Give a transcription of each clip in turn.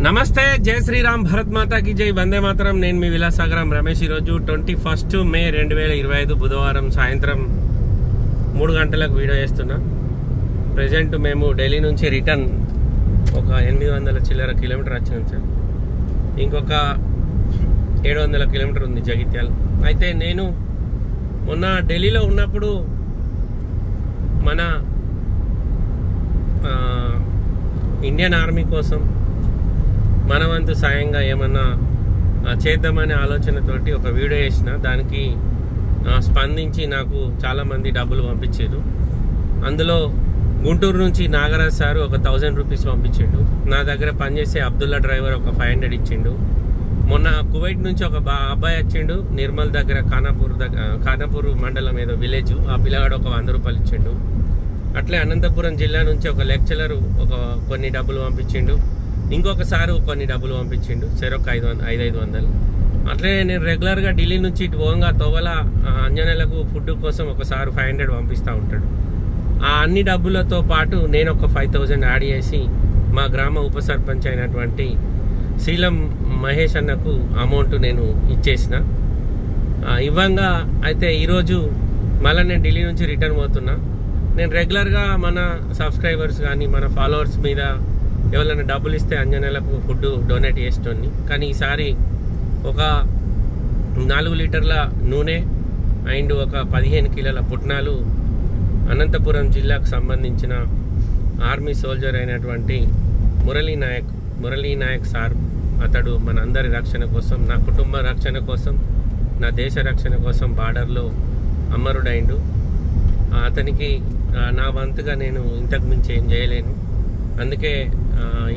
నమస్తే, జై శ్రీరామ్, భరత్ మాతాకి జై, వందే మాతరం. నేను మీ విలాసాగరం రమేష్. ఈరోజు 21 మే 2025 బుధవారం సాయంత్రం 3 గంటలకు వీడియో చేస్తున్నా. ప్రజెంట్ మేము ఢిల్లీ నుంచి రిటర్న్ ఒక 800 చిల్లర కిలోమీటర్ వచ్చినాం సార్. ఇంకొక 700 కిలోమీటర్ ఉంది జగిత్యాల. అయితే నేను మొన్న ఢిల్లీలో ఉన్నప్పుడు మన ఇండియన్ ఆర్మీ కోసం మన వంతు సాయంగా ఏమన్నా చేద్దామనే ఆలోచనతోటి ఒక వీడియో చేసిన. దానికి స్పందించి నాకు చాలామంది డబ్బులు పంపించారు. అందులో గుంటూరు నుంచి నాగరాజ్ సారు ఒక 1000 రూపీస్ పంపించిండు. నా దగ్గర పనిచేసే అబ్దుల్లా డ్రైవర్ ఒక 500 ఇచ్చిండు. మొన్న కువైట్ నుంచి ఒక అబ్బాయి వచ్చిండు, నిర్మల్ దగ్గర ఖానాపూర్ మండలం ఏదో విలేజ్. ఆ పిల్లగాడు ఒక 100 రూపాయలు ఇచ్చిండు. అట్లే అనంతపురం జిల్లా నుంచి ఒక లెక్చరరు కొన్ని డబ్బులు పంపించిండు. ఇంకొకసారి కొన్ని డబ్బులు పంపించిండు, చెరొక 500. అట్లే నేను రెగ్యులర్గా ఢిల్లీ నుంచి ఇటు పోగా తోవల అంజనేలకు ఫుడ్ కోసం ఒకసారి 500 పంపిస్తూ ఉంటాడు. ఆ అన్ని డబ్బులతో పాటు నేను ఒక 5000 యాడ్ చేసి మా గ్రామ ఉప సర్పంచ్ అయినటువంటి శీలం మహేష్ అన్నకు అమౌంట్ నేను ఇచ్చేసిన. ఇవ్వంగా అయితే ఈరోజు మళ్ళీ నేను ఢిల్లీ నుంచి రిటర్న్ పోతున్నా. నేను రెగ్యులర్గా మన సబ్స్క్రైబర్స్ కానీ మన ఫాలోవర్స్ మీద ఎవరైనా డబ్బులు ఇస్తే అంజనేలకు ఫుడ్ డొనేట్ చేసేటోని. కానీ ఈసారి ఒక 4 లీటర్ల నూనె అండ్ ఒక 15 కిలోల పుట్నాలు అనంతపురం జిల్లాకు సంబంధించిన ఆర్మీ సోల్జర్ అయినటువంటి మురళీ నాయక్ సార్, అతడు మన అందరి రక్షణ కోసం, నా కుటుంబ రక్షణ కోసం, నా దేశ రక్షణ కోసం బార్డర్లో అమరుడైండు. అతనికి నా వంతుగా నేను ఇంతకు మించి ఏం చేయలేను. అందుకే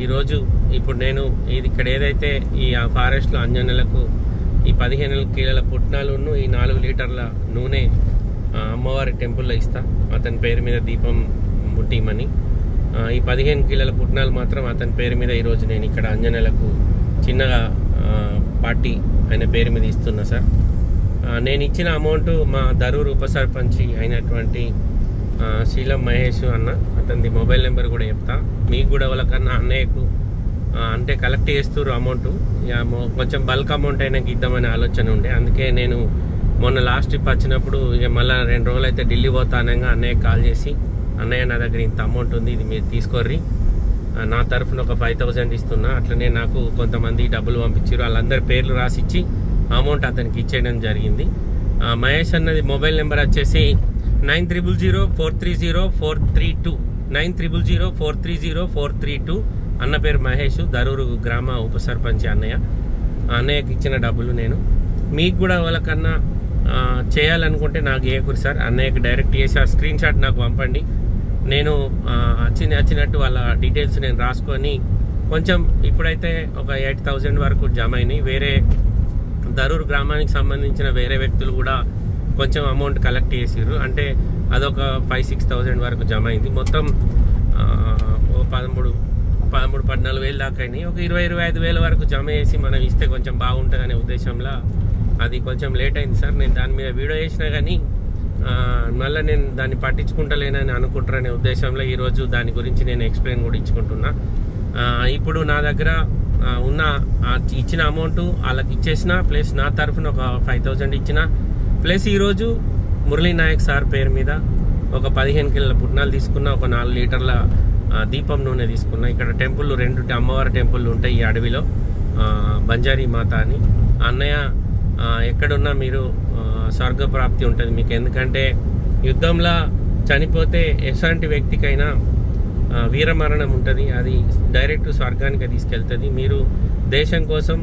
ఈరోజు ఇప్పుడు నేను ఇక్కడ ఏదైతే ఈ ఫారెస్ట్లో అంజనలకు ఈ 15 కిలోల పుట్నాలును ఈ 4 లీటర్ల నూనె అమ్మవారి టెంపుల్లో ఇస్తా. అతని పేరు మీద దీపం ముట్టిమని. ఈ 15 కిలోల పుట్నాలు మాత్రం అతని పేరు మీద ఈరోజు నేను ఇక్కడ అంజనలకు చిన్నగా పార్టీ ఆయన పేరు మీద ఇస్తున్నా సార్. నేను ఇచ్చిన అమౌంట్ మా దరూర్ ఉప సర్పంచి అయినటువంటి శీలం మహేష్ అన్న, అతనిది మొబైల్ నెంబర్ కూడా చెప్తా. మీకు కూడా వాళ్ళకన్నా అన్నయ్యకు అంటే కలెక్ట్ చేస్తారు అమౌంట్. కొంచెం బల్క్ అమౌంట్ అయినా ఇద్దామనే ఆలోచన ఉండే. అందుకే నేను మొన్న లాస్ట్ ట్రిప్ వచ్చినప్పుడు ఇక మళ్ళీ 2 రోజులు అయితే ఢిల్లీ పోతా అనగా అన్నయ్య కాల్ చేసి, అన్నయ్య నా దగ్గర ఇంత అమౌంట్ ఉంది, ఇది మీరు తీసుకోర్రి, నా తరఫున ఒక 5000 ఇస్తున్నా. అట్లనే నాకు కొంతమంది డబ్బులు పంపించారు. వాళ్ళందరి పేర్లు రాసిచ్చి అమౌంట్ అతనికి ఇచ్చేయడం జరిగింది. మహేష్ అన్నది మొబైల్ నెంబర్ వచ్చేసి 9000430432 9000430432. అన్న పేరు మహేష్, దరూరు గ్రామ ఉప సర్పంచ్ అన్నయ్యకి ఇచ్చిన డబ్బులు నేను మీకు కూడా వాళ్ళకన్నా చేయాలనుకుంటే నాకు చేయకూడదు సార్. అన్నయ్యకి డైరెక్ట్ చేసి ఆ స్క్రీన్ షాట్ నాకు పంపండి. నేను వచ్చినట్టు వాళ్ళ డీటెయిల్స్ నేను రాసుకొని కొంచెం ఇప్పుడైతే ఒక 8000 వరకు జమ అయినాయి. వేరే దరూరు గ్రామానికి సంబంధించిన వేరే వ్యక్తులు కూడా కొంచెం అమౌంట్ కలెక్ట్ చేసిర్రు. అంటే అదొక 5-6,000 వరకు జమ అయింది. మొత్తం 13-14 వేలు దాకా అయినాయి. ఒక 20-25 వరకు జమ చేసి మనం ఇస్తే కొంచెం బాగుంటుంది అనే ఉద్దేశంలో అది కొంచెం లేట్ అయింది సార్. నేను దాని మీద వీడియో చేసినా కానీ మళ్ళీ నేను దాన్ని పట్టించుకుంటలేనని అనుకుంటారనే ఉద్దేశంలో ఈరోజు దాని గురించి నేను ఎక్స్ప్లెయిన్ కూడా ఇచ్చుకుంటున్నా. ఇప్పుడు నా దగ్గర ఉన్న ఇచ్చిన అమౌంట్ వాళ్ళకి ఇచ్చేసిన, ప్లస్ నా తరఫున ఒక 5000 ఇచ్చిన, ప్లస్ ఈరోజు మురళీ నాయక్ సార్ పేరు మీద ఒక 15 కిలోల పుట్నాలు తీసుకున్నా, ఒక 4 లీటర్ల దీపం నూనె తీసుకున్నా. ఇక్కడ టెంపుల్ 2 అమ్మవారి టెంపుల్ ఉంటాయి ఈ అడవిలో, బంజారీ మాత అని. అన్నయ్య ఎక్కడున్నా మీరు స్వర్గప్రాప్తి ఉంటుంది మీకు. ఎందుకంటే యుద్ధంలో చనిపోతే ఎలాంటి వ్యక్తికైనా వీరమరణం ఉంటుంది, అది డైరెక్ట్ స్వర్గానికి తీసుకెళ్తుంది. మీరు దేశం కోసం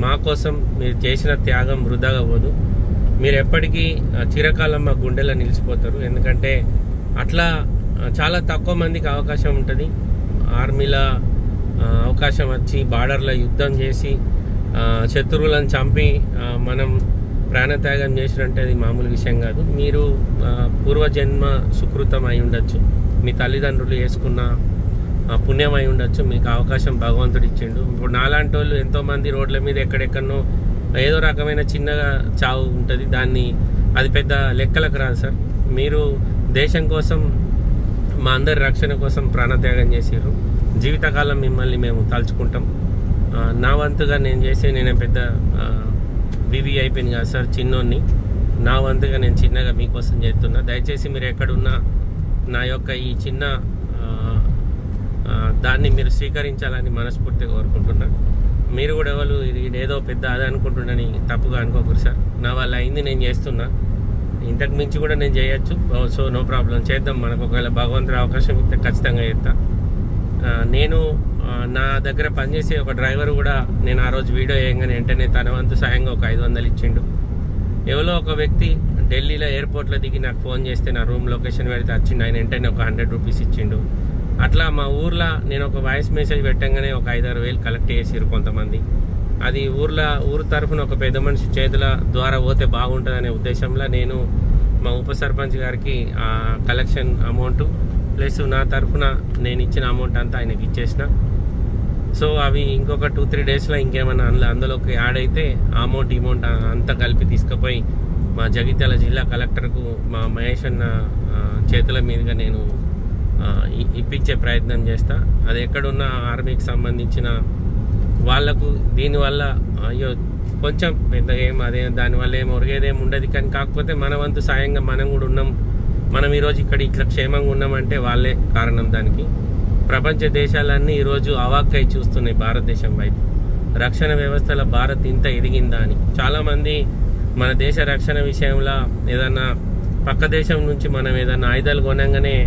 మా కోసం మీరు చేసిన త్యాగం వృధాగా పోదు. మీరు ఎప్పటికీ చిరకాలం మా గుండెలో నిలిచిపోతారు. ఎందుకంటే అట్లా చాలా తక్కువ మందికి అవకాశం ఉంటుంది. ఆర్మీలో అవకాశం వచ్చి బార్డర్లో యుద్ధం చేసి శత్రువులను చంపి మనం ప్రాణత్యాగం చేసినట్టే అది మామూలు విషయం కాదు. మీరు పూర్వజన్మ సుకృతం అయి ఉండొచ్చు, మీ తల్లిదండ్రులు చేసుకున్న పుణ్యం అయి ఉండొచ్చు, మీకు అవకాశం భగవంతుడు ఇచ్చిండు. ఇప్పుడు నాలాంటి వాళ్ళు ఎంతోమంది రోడ్ల మీద ఎక్కడెక్కడనో ఏదో రకమైన చిన్నగా చావు ఉంటుంది, అది పెద్ద లెక్కలకు రాదు సార్. మీరు దేశం కోసం మా అందరి రక్షణ కోసం ప్రాణత్యాగం చేసిర్రు. జీవితకాలం మిమ్మల్ని మేము తలుచుకుంటాం. నా వంతుగా నేను పెద్ద వివి అయిపోయింది కదా సార్, చిన్నోన్ని. నా వంతుగా నేను చిన్నగా మీకోసం చేస్తున్నా. దయచేసి మీరు ఎక్కడున్నా నా యొక్క ఈ చిన్న దాన్ని మీరు స్వీకరించాలని మనస్ఫూర్తిగా కోరుకుంటున్నా. మీరు కూడా ఎవరు ఇదేదో పెద్ద అది అనుకుంటున్నాని తప్పుగా అనుకోకూడదు సార్. నా వల్ల అయింది, నేను చేస్తున్నా. ఇంతకు మించి కూడా నేను చేయొచ్చు. సో నో ప్రాబ్లం, చేద్దాం. మనకు ఒకవేళ భగవంతుడు అవకాశం ఇస్తే ఖచ్చితంగా చేస్తా. నేను నా దగ్గర పనిచేసే ఒక డ్రైవర్ కూడా నేను ఆ రోజు వీడియో వేయగానే వెంటనే తన వంతు సాయంగా ఒక 500 ఇచ్చిండు. ఎవరో ఒక వ్యక్తి ఢిల్లీలో ఎయిర్పోర్ట్లో దిగి నాకు ఫోన్ చేస్తే నా రూమ్ లొకేషన్ పెడితే వచ్చిండు, ఆయన వెంటనే ఒక 100 రూపీస్ ఇచ్చిండు. అట్లా మా ఊర్లో నేను ఒక వాయిస్ మెసేజ్ పెట్టంగానే ఒక 5-6 వేలు కలెక్ట్ చేసిరు కొంతమంది. అది ఊరు తరఫున ఒక పెద్ద మనిషి చేతుల ద్వారా పోతే బాగుంటుందనే ఉద్దేశంలో నేను మా ఉప సర్పంచ్ గారికి ఆ కలెక్షన్ అమౌంట్ ప్లస్ నా తరఫున నేను ఇచ్చిన అమౌంట్ అంతా ఆయనకి ఇచ్చేసిన. సో అవి ఇంకొక 2-3 డేస్లో ఇంకేమన్నా అందులోకి యాడ్ అయితే ఆ అమౌంట్ అంతా కలిపి తీసుకుపోయి మా జగిత్యాల జిల్లా కలెక్టర్కు మా మహేష్ అన్న చేతుల మీదుగా నేను ఇప్పించే ప్రయత్నం చేస్తా. అది ఎక్కడున్న ఆర్మీకి సంబంధించిన వాళ్లకు దీనివల్ల అయ్యో కొంచెం పెద్దగా దానివల్ల ఏం ఒరిగేదేం ఉండదు. కానీ కాకపోతే మన వంతు సాయంగా మనం కూడా ఉన్నాం. మనం ఈరోజు ఇక్కడ ఇట్లా క్షేమంగా ఉన్నామంటే వాళ్ళే కారణం దానికి. ప్రపంచ దేశాలన్నీ ఈరోజు అవాక్కై చూస్తున్నాయి భారతదేశం వైపు. రక్షణ వ్యవస్థలో భారత్ ఇంత ఎదిగిందా అని. చాలామంది మన దేశ రక్షణ విషయంలో ఏదన్నా పక్క దేశం నుంచి మనం ఏదన్నా ఆయుధాలు కొనగానే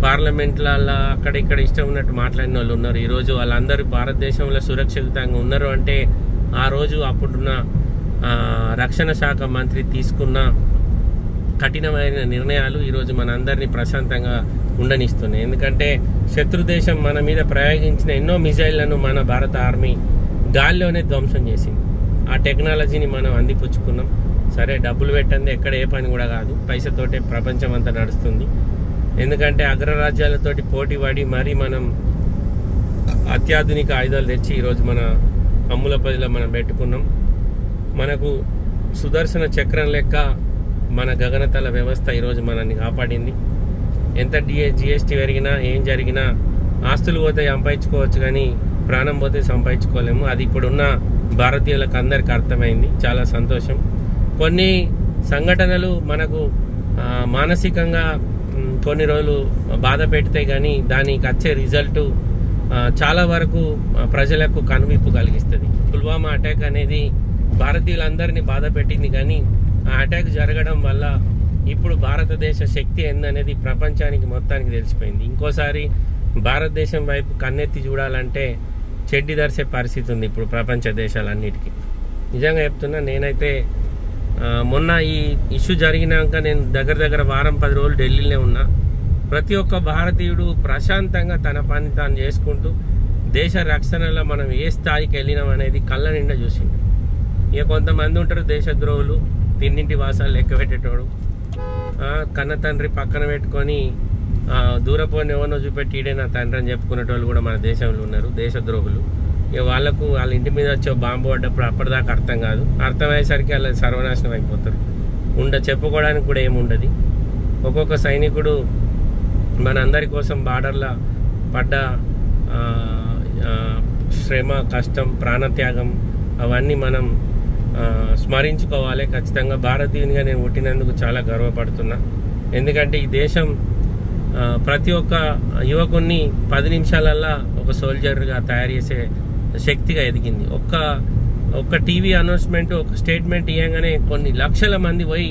పార్లమెంట్లలో అక్కడ ఇక్కడ ఇష్టం ఉన్నట్టు మాట్లాడిన వాళ్ళు ఉన్నారు. ఈరోజు వాళ్ళందరూ భారతదేశంలో సురక్షితంగా ఉన్నారు అంటే ఆ రోజు అప్పుడున్న రక్షణ శాఖ మంత్రి తీసుకున్న కఠినమైన నిర్ణయాలు ఈరోజు మనందరినీ ప్రశాంతంగా ఉండనిస్తున్నాయి. ఎందుకంటే శత్రు దేశం మన మీద ప్రయోగించిన ఎన్నో మిజైళ్లను మన భారత ఆర్మీ గాల్లోనే ధ్వంసం చేసింది. ఆ టెక్నాలజీని మనం అందిపుచ్చుకున్నాం. సరే, డబ్బులు పెట్టండి ఎక్కడ ఏ పని కూడా కాదు, పైసతోటే ప్రపంచం అంతా నడుస్తుంది. ఎందుకంటే అగ్రరాజ్యాలతోటి పోటీ పడి మరీ మనం అత్యాధునిక ఆయుధాలు తెచ్చి ఈరోజు మన అమ్ముల పదిలో మనం పెట్టుకున్నాం. మనకు సుదర్శన చక్రం లెక్క మన గగనతల వ్యవస్థ ఈరోజు మనల్ని కాపాడింది. ఎంత జిఎస్టీ పెరిగినా ఏం జరిగినా ఆస్తులు పోతే సంపాదించుకోవచ్చు, కానీ ప్రాణం పోతే సంపాదించుకోలేము. అది ఇప్పుడున్న భారతీయులకు అందరికీ అర్థమైంది. చాలా సంతోషం. కొన్ని సంఘటనలు మనకు మానసికంగా కొన్ని రోజులు బాధ పెడతాయి, కానీ దానికి వచ్చే రిజల్ట్ చాలా వరకు ప్రజలకు కనువిప్పు కలిగిస్తుంది. పుల్వామా అటాక్ అనేది భారతీయులందరినీ బాధ పెట్టింది, కానీ ఆ అటాక్ జరగడం వల్ల ఇప్పుడు భారతదేశ శక్తి ఏందనేది ప్రపంచానికి మొత్తానికి తెలిసిపోయింది. ఇంకోసారి భారతదేశం వైపు కన్నెత్తి చూడాలంటే చెడ్డి దర్శే పరిస్థితి ఉంది ఇప్పుడు ప్రపంచ దేశాలన్నిటికీ. నిజంగా చెప్తున్నా, నేనైతే మొన్న ఈ ఇష్యూ జరిగినాక నేను దగ్గర వారం 10 రోజులు ఢిల్లీలో ఉన్నా. ప్రతి ఒక్క భారతీయుడు ప్రశాంతంగా తన పని తాను చేసుకుంటూ దేశ రక్షణలో మనం ఏ స్థాయికి వెళ్ళినాం అనేది కళ్ళ నిండా చూసిండు. ఇక కొంతమంది ఉంటారు దేశద్రోహులు, తిన్నింటి వాసాలు లెక్క పెట్టేటోడు, కన్న తండ్రి పక్కన పెట్టుకొని దూరపోని ఎవరినో చూపెట్టి ఈడే నా తండ్రి అని చెప్పుకునేటోళ్ళు కూడా మన దేశంలో ఉన్నారు, దేశద్రోహులు. ఇక వాళ్ళకు వాళ్ళ ఇంటి మీద వచ్చే బాంబు పడ్డప్పుడు అప్పటిదాకా అర్థం కాదు, అర్థమయ్యేసరికి వాళ్ళ సర్వనాశనం అయిపోతారు. చెప్పుకోవడానికి కూడా ఏముండదు. ఒక్కొక్క సైనికుడు మన అందరి కోసం బార్డర్లో పడ్డ శ్రమ, కష్టం, ప్రాణత్యాగం అవన్నీ మనం స్మరించుకోవాలి. ఖచ్చితంగా భారతీయునిగా నేను పుట్టినందుకు చాలా గర్వపడుతున్నా. ఎందుకంటే ఈ దేశం ప్రతి ఒక్క యువకుని 10 నిమిషాలల్లా ఒక సోల్జర్గా తయారు చేసే శక్తిగా ఎదిగింది. ఒక్క టీవీ అనౌన్స్మెంట్, ఒక స్టేట్మెంట్ ఇవ్వగానే కొన్ని లక్షల మంది పోయి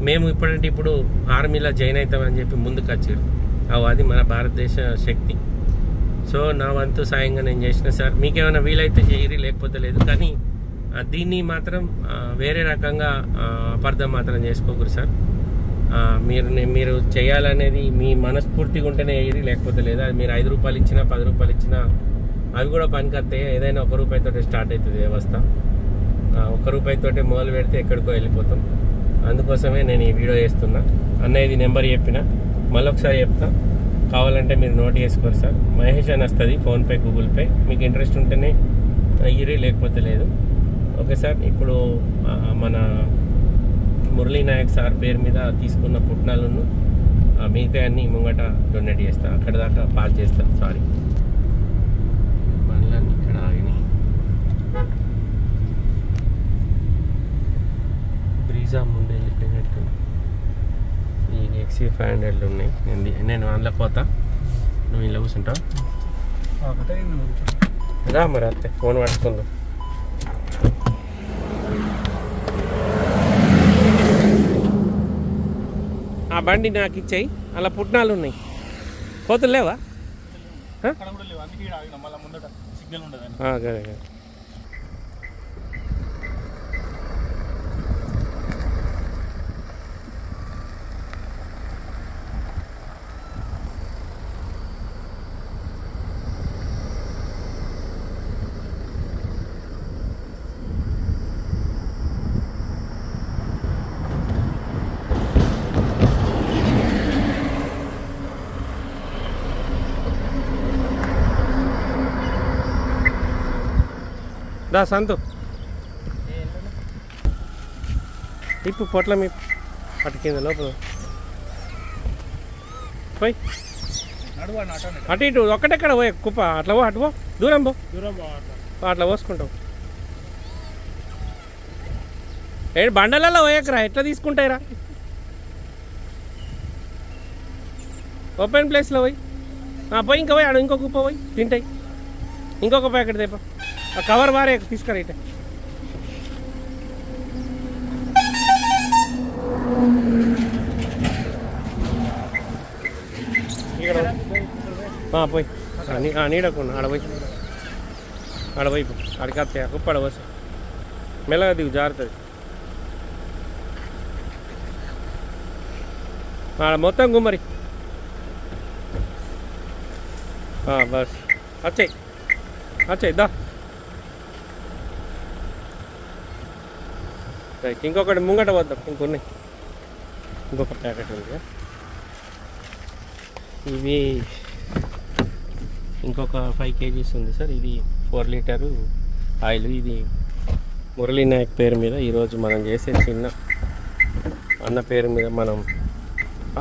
మేము ఇప్పుడు ఆర్మీలో జాయిన్ అవుతామని చెప్పి ముందుకు వచ్చారు. అది మన భారతదేశ శక్తి. సో నా వంతు సాయంగా నేను చేసిన సార్. మీకేమైనా వీలైతే చేయరి, లేకపోతే లేదు. కానీ దీన్ని మాత్రం వేరే రకంగా అపార్థం మాత్రం చేసుకోకూడదు సార్. మీరు చేయాలనేది మీ మనస్ఫూర్తిగా ఉంటేనే వేయరి, లేకపోతే లేదా. మీరు 5 రూపాయలు ఇచ్చినా 10 రూపాయలు ఇచ్చినా అవి కూడా పనికొస్తాయి. ఏదైనా 1 రూపాయితోటే స్టార్ట్ అవుతుంది వ్యవస్థ. 1 రూపాయితోటే మొదలు పెడితే ఎక్కడికో వెళ్ళిపోతాం. అందుకోసమే నేను ఈ వీడియో చేస్తున్నా. అన్నయ్యది నెంబర్ చెప్పిన, మళ్ళొకసారి చెప్తా, కావాలంటే మీరు నోట్ చేసుకోరు సార్. మహేష్ అని వస్తుంది, ఫోన్పే, గూగుల్ పే. మీకు ఇంట్రెస్ట్ ఉంటేనే ఇరి, లేకపోతే లేదు. Okay sir. ఇప్పుడు మన మురళీ నాయక్ సార్ పేరు మీద తీసుకున్న పుట్నాలను మిగతా అన్ని ముంగట డొనేట్ చేస్తా. అక్కడ దాకా పాస్ చేస్తా. సారీ. ఏసీ 500 ఉన్నాయి. నేను అందులో పోతా, నువ్వు ఇలా కూర్చుంటావు. రా మరి అత్తే ఫోన్ పట్టుకుందాం. ఆ బండి నాకు ఇచ్చేయి. అలా పుట్నాలు ఉన్నాయి, కోతులు లేవా? దా సంతు ఇప్పుడు పొట్ల మీ అటు కింద లోపల పోయి అటు ఇటు ఒక్కటెక్కడ పోయే కుప్ప అట్లా పో, అటు పో, దూరం పో, అట్లా పోసుకుంటావు. ఏడు బండలలో పోయకరా, ఎట్లా తీసుకుంటాయిరా? ఓపెన్ ప్లేస్లో పోయి పోయి ఇంకా పోయి ఆడు ఇంకొక కుప్ప పోయి తింటాయి. ఇంకొక ప్యాకెట్ తెప్ప, ఆ కవర్ వారే తీసుకురా. ఇట పోయి నీడకుండా ఆడపోయి ఆడికి వస్తాయి. కుప్ప ఆడవస్తాయి, మెల్లగా దిగు, జారుతుంది. ఆడ మొత్తం గుమ్మరి బస్ వచ్చాయి దా. రైట్, ఇంకొకటి ముంగట వద్దాం. ఇంకొన్నాయి, ఇంకొక ప్యాకెట్ ఉంది. ఇవి ఇంకొక 5 kgs ఉంది సార్. ఇది 4 లీటరు ఆయిల్. ఇది మురళీ నాయక్ పేరు మీద ఈరోజు మనం చేసే చిన్న అన్న పేరు మీద మనం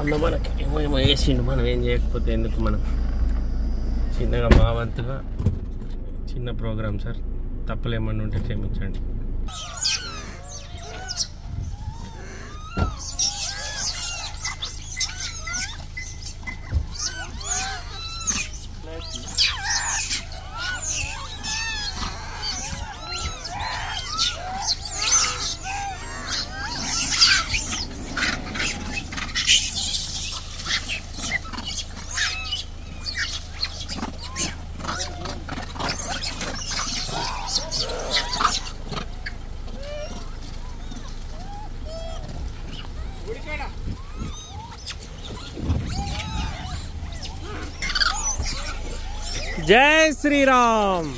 అన్న మనకి ఏమో వేసిండు, మనం ఏం చేయకపోతే ఎందుకు, మనం చిన్నగా మా వంతుగా చిన్న ప్రోగ్రామ్ సార్. తప్పులు ఏమన్నా ఉంటే క్షమించండి. జై Sriram.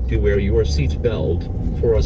To wear your seat belt for a